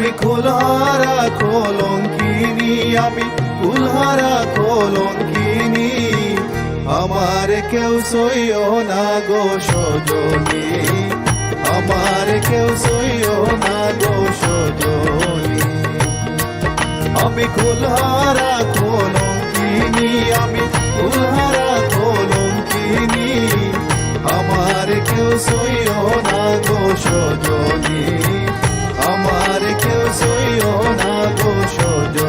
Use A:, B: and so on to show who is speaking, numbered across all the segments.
A: আমি কুলহারা কলঙ্কিনী, আমি কুলহারা কলঙ্কিনী। আমার কেউ সইও না গো সজনী, আমার কেউ সইও না গো সজনী। আমি কুলহারা কলঙ্কিনী, আমি কুলহারা কলঙ্কিনী। আমার কেউ সইও না গো সজনী, আমার কেউ সইও না গো সজনী।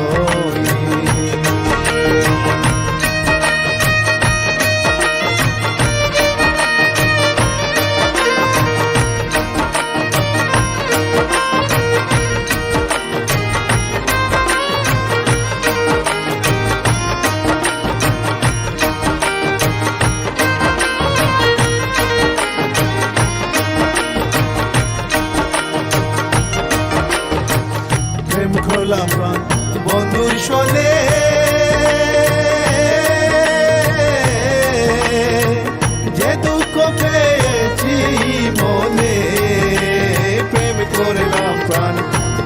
A: প্রেম করলাম প্রাণ বন্ধুর সনে, যে দুঃখ পেয়েছি মনে। প্রেম করলাম প্রাণ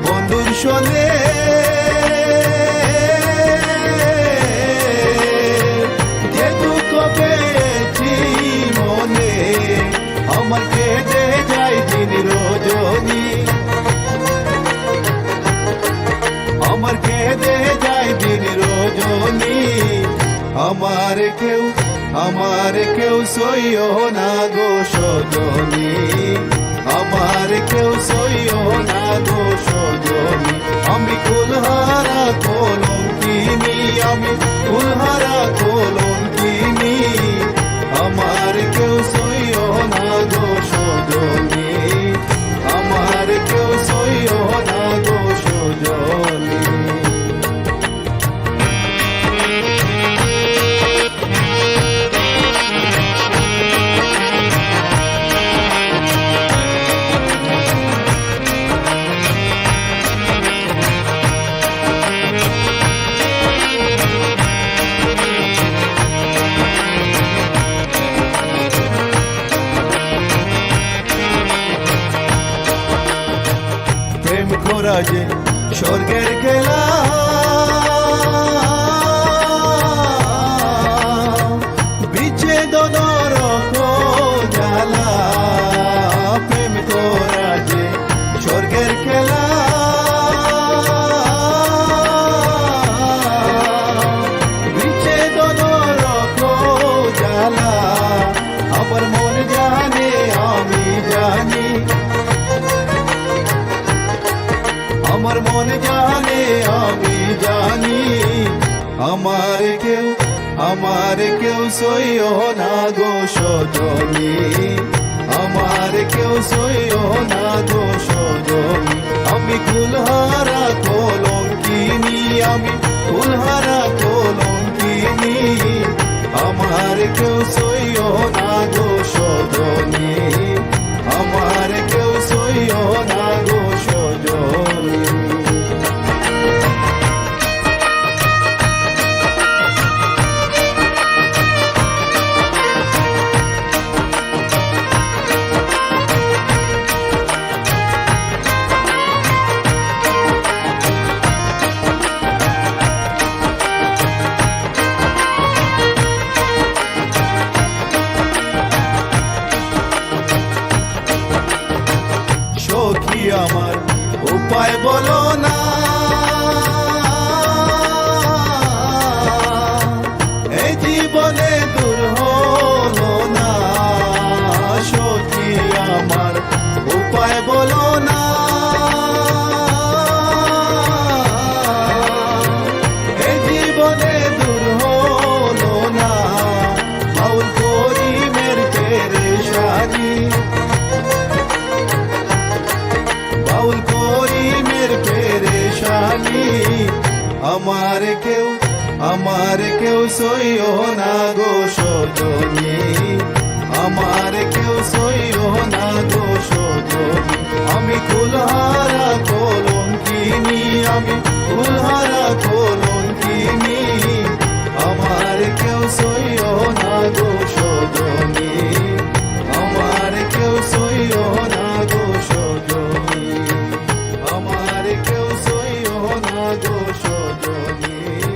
A: বন্ধুর সনে, যে দুঃখ পেয়েছি মনে। আমার কেটে যায় দিন রজনী, আমার কেঁদে যায় দিন রজনী। আমার কেউ সইও না গো সজনী, আমার কেউ সইও না গো সজনী। আমি কুলহারা কলঙ্কিনী, আমি কুলহারা কলঙ্কিনী। আমার কেউ সইও না গো সজনী, আমার কেউ সইও না গো সজনী। প্রেম করা যে স্বর্গের খেলা, বিচ্ছেদন জ্বালা। প্রেম করা যে স্বর্গের খেলা, বিচ্ছেদন জ্বালা। আমার মন জানে আমি জানি, আমার মন জানে আমি জানি। আমার কেউ সইও না গো সজনী, আমার কেউ সইও না গো সজনী। আমি কুলহারা কলঙ্কিনী, আমি কুলহারা কলঙ্কিনী। আমার কেউ সইও না গো সজনী, আমার কেউ সইও না গো সজনী। সখী আমার উপায় বলো না, এই জীবনে দূর হলো না। সখী আমার উপায় বলো না, এই জীবনে দূর হলো না। বাউল করিমের পেরেশানি, বাউল করিমের পেরেশানি। আমার কেউ সইও না গো সজনী, আমার কেউ সইও না গো সজনী। আমি কুলহারা কলঙ্কিনী, আমি কুলহারা কলঙ্কিনী। আমার কেউ সইও না গো সজনী, আমার কেউ সইও না গো সজনী। আমার কেউ সজনী